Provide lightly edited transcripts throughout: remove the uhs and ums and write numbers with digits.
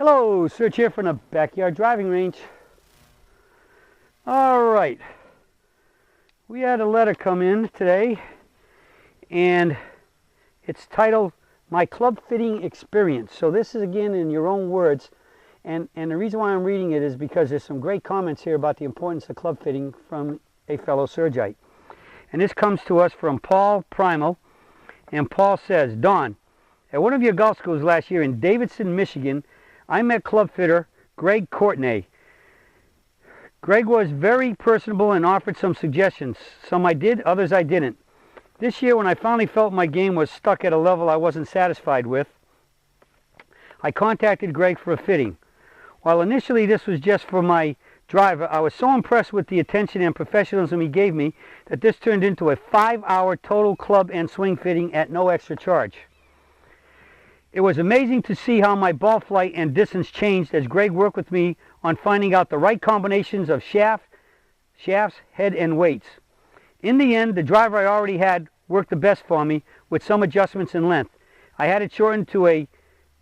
Hello, Serge here from the backyard driving range. All right, we had a letter come in today, and it's titled My Club Fitting Experience. So this is again in your own words, and the reason why I'm reading it is because there's some great comments here about the importance of club fitting from a fellow Surgeite. And this comes to us from Paul Primal, and Paul says, Don, at one of your golf schools last year in Davidson, Michigan, I met club fitter Greg Courtney. Greg was very personable and offered some suggestions. Some I did, others I didn't. This year, when I finally felt my game was stuck at a level I wasn't satisfied with, I contacted Greg for a fitting. While initially this was just for my driver, I was so impressed with the attention and professionalism he gave me that this turned into a 5-hour total club and swing fitting at no extra charge. It was amazing to see how my ball flight and distance changed as Greg worked with me on finding out the right combinations of shafts, head, and weights. In the end, the driver I already had worked the best for me with some adjustments in length. I had it shortened to a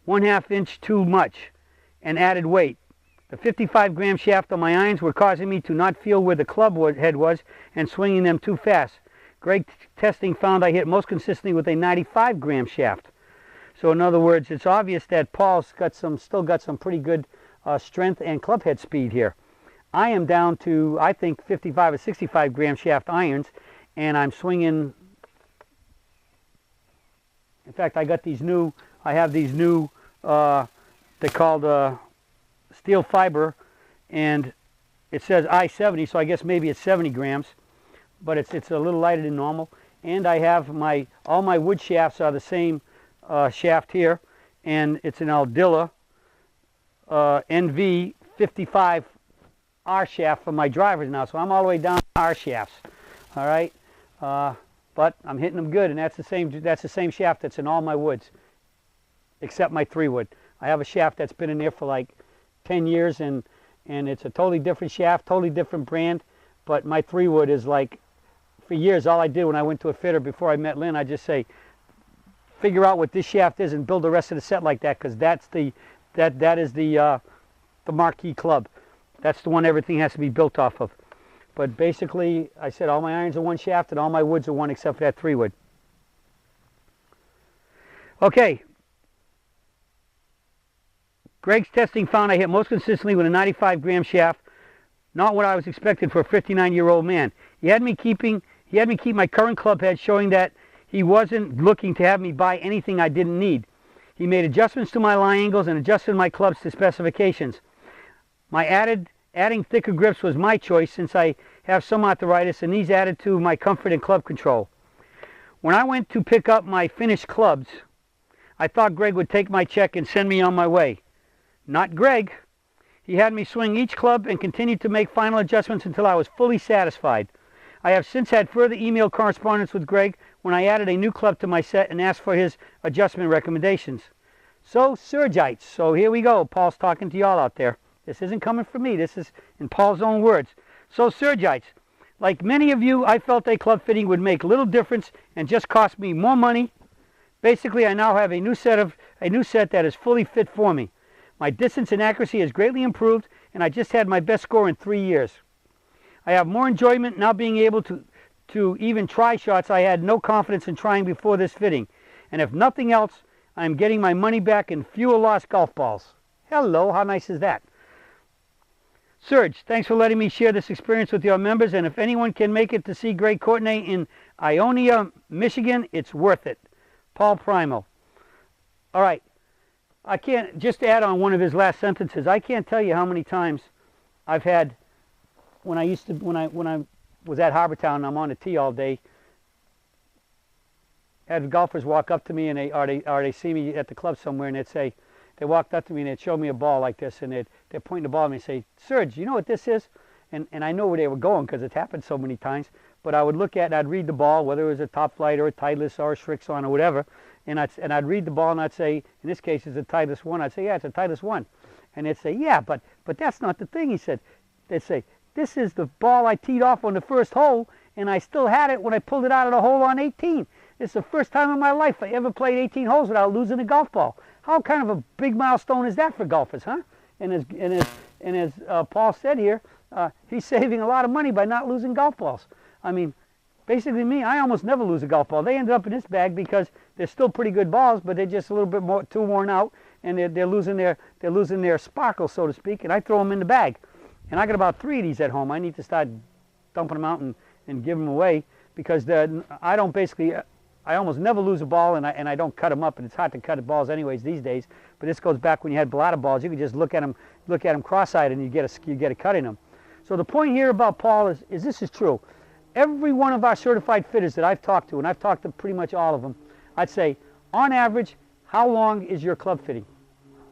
1/2 inch too much and added weight. The 55-gram shaft on my irons were causing me to not feel where the club head was and swinging them too fast. Greg testing found I hit most consistently with a 95-gram shaft. So in other words, it's obvious that Paul's still got some pretty good strength and club head speed here. I am down to, I think, 55 or 65-gram shaft irons, and I'm swinging. In fact, I have these new, they're called steel fiber, and it says I-70, so I guess maybe it's 70 grams, but it's a little lighter than normal. And I have all my wood shafts are the same shaft here, and it's an Aldila NV 55 R shaft for my drivers now, so I'm all the way down to R shafts. All right, but I'm hitting them good, and that's the same shaft that's in all my woods, except my 3-wood. I have a shaft that's been in there for like 10 years, and it's a totally different shaft, totally different brand. But my 3-wood is like, for years, all I did when I went to a fitter before I met Lynn, I just say, figure out what this shaft is and build the rest of the set like that, because that is the marquee club. That's the one everything has to be built off of. But basically, I said all my irons are one shaft and all my woods are one except for that 3-wood. Okay. Greg's testing found I hit most consistently with a 95-gram shaft, not what I was expecting for a 59-year-old man. He had me keep my current club head, showing that he wasn't looking to have me buy anything I didn't need. He made adjustments to my lie angles and adjusted my clubs to specifications. Adding thicker grips was my choice since I have some arthritis, and these added to my comfort and club control. When I went to pick up my finished clubs, I thought Greg would take my check and send me on my way. Not Greg. He had me swing each club and continued to make final adjustments until I was fully satisfied. I have since had further email correspondence with Greg when I added a new club to my set and asked for his adjustment recommendations. So, Surgites, so here we go. Paul's talking to y'all out there. This isn't coming from me. This is in Paul's own words. So, Surgites, like many of you, I felt a club fitting would make little difference and just cost me more money. Basically, I now have a new set that is fully fit for me. My distance and accuracy has greatly improved, and I just had my best score in 3 years. I have more enjoyment now being able to even try shots I had no confidence in trying before this fitting. And if nothing else, I am getting my money back in fewer lost golf balls. Hello, how nice is that? Serge, thanks for letting me share this experience with your members, and if anyone can make it to see Greg Courtney in Ionia, Michigan, it's worth it. Paul Primal. All right, I can't, just to add on one of his last sentences, I can't tell you how many times I've had, when I was at Harbortown and I'm on the tee all day, had golfers walk up to me and they see me at the club somewhere, and they walked up to me and they'd show me a ball like this, and they're pointing the ball at me and say, Serge, you know what this is? And I know where they were going because it's happened so many times, but I would look at it and I'd read the ball, whether it was a top flight or a Titleist or a Srixon or whatever, and I'd read the ball and I'd say, in this case it's a Titleist 1. I'd say, yeah, it's a Titleist 1. And they'd say, yeah, but that's not the thing, he said. They'd say, this is the ball I teed off on the first hole, and I still had it when I pulled it out of the hole on 18. It's the first time in my life I ever played 18 holes without losing a golf ball. How kind of a big milestone is that for golfers, huh? And as Paul said here, he's saving a lot of money by not losing golf balls. I mean, basically me, I almost never lose a golf ball. They ended up in this bag because they're still pretty good balls, but they're just a little bit more too worn out, and they're losing their sparkle, so to speak. And I throw them in the bag, and I got about 3 of these at home. I need to start dumping them out and give them away because I almost never lose a ball, and I don't cut them up, and it's hard to cut balls anyways these days. But this goes back when you had a lot of balls. You could just look at them cross-eyed, and you get a cut in them. So the point here about Paul is this is true. Every one of our certified fitters that I've talked to, and I've talked to pretty much all of them, I'd say, on average, how long is your club fitting?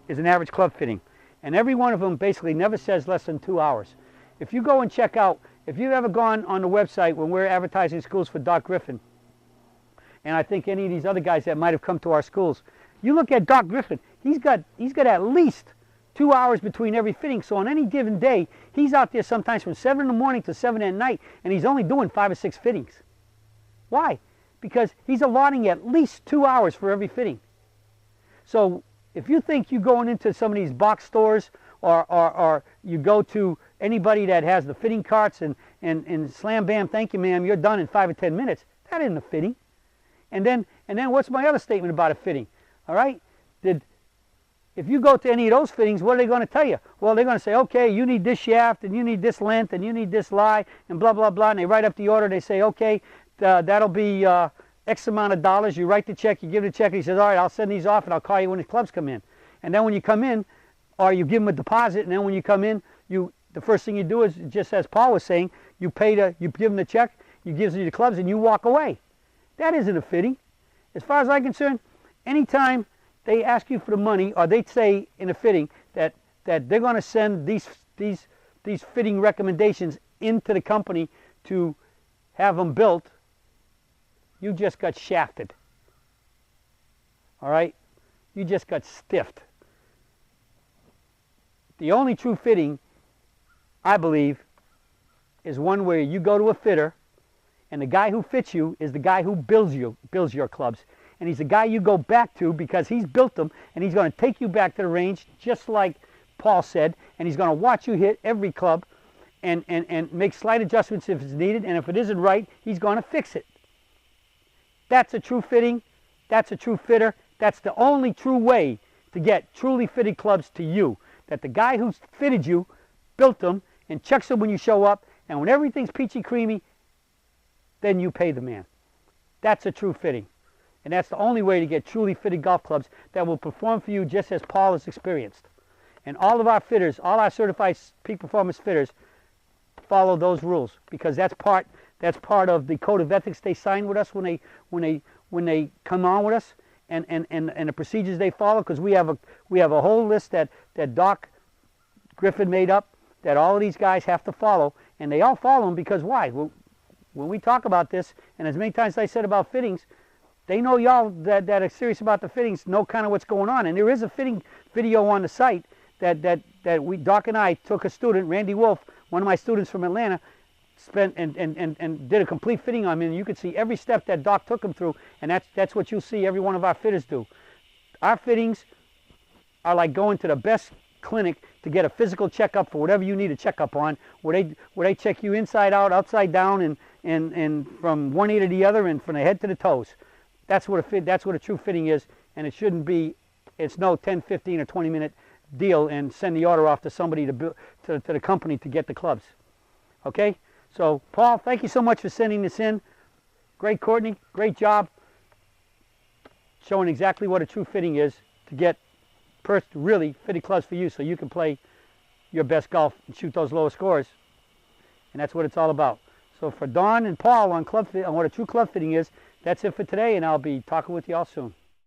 Is an average club fitting? And every one of them basically never says less than 2 hours. If you go and check out, if you've ever gone on the website when we're advertising schools for Doc Griffin, and I think any of these other guys that might have come to our schools, you look at Doc Griffin, he's got at least 2 hours between every fitting. So on any given day, he's out there sometimes from 7 in the morning to 7 at night, and he's only doing 5 or 6 fittings. Why? Because he's allotting at least 2 hours for every fitting. So if you think you're going into some of these box stores or you go to anybody that has the fitting carts and slam bam, thank you ma'am, you're done in 5 or 10 minutes, that isn't a fitting. And then what's my other statement about a fitting? All right? If you go to any of those fittings, what are they going to tell you? Well, they're going to say, okay, you need this shaft, and you need this length, and you need this lie, and blah, blah, blah. And they write up the order. They say, okay, that'll be X amount of dollars. You write the check, you give the check, and he says, all right, I'll send these off, and I'll call you when the clubs come in. And then when you come in, or you give them a deposit, and then when you come in, the first thing you do is, just as Paul was saying, you give them the check, you give them the clubs, and you walk away. That isn't a fitting. As far as I'm concerned, anytime they ask you for the money, or they say in a fitting that they're going to send these fitting recommendations into the company to have them built, you just got shafted. All right? You just got stiffed. The only true fitting, I believe, is one where you go to a fitter, and the guy who fits you is the guy who builds your clubs. And he's the guy you go back to because he's built them, and he's going to take you back to the range, just like Paul said, and he's going to watch you hit every club and make slight adjustments if it's needed, and if it isn't right, he's going to fix it. That's a true fitting. That's a true fitter. That's the only true way to get truly fitted clubs to you, that the guy who fitted you built them and checks them when you show up, and when everything's peachy creamy, then you pay the man. That's a true fitting. And that's the only way to get truly fitted golf clubs that will perform for you just as Paul has experienced. And all of our fitters, all our certified peak performance fitters, follow those rules, because that's part of the code of ethics they sign with us when they come on with us, and the procedures they follow, because we have a whole list that Doc Griffin made up that all of these guys have to follow, and they all follow them because why? Well, when we talk about this, and as many times as I said about fittings, they know y'all that are serious about the fittings know kind of what's going on. And there is a fitting video on the site that Doc and I took a student, Randy Wolf, one of my students from Atlanta, spent and did a complete fitting on him. And you could see every step that Doc took him through, and that's what you'll see every one of our fitters do. Our fittings are like going to the best clinic to get a physical checkup for whatever you need a checkup on, where they check you inside out, upside down, and from one ear to the other, and from the head to the toes. That's what a true fitting is, and it shouldn't be. It's no 10, 15, or 20-minute deal and send the order off to somebody to the company to get the clubs. Okay? So, Paul, thank you so much for sending this in. Great, Courtney. Great job showing exactly what a true fitting is to get really fitted clubs for you so you can play your best golf and shoot those lower scores. And that's what it's all about. So for Don and Paul on what a true club fitting is, that's it for today, and I'll be talking with you all soon.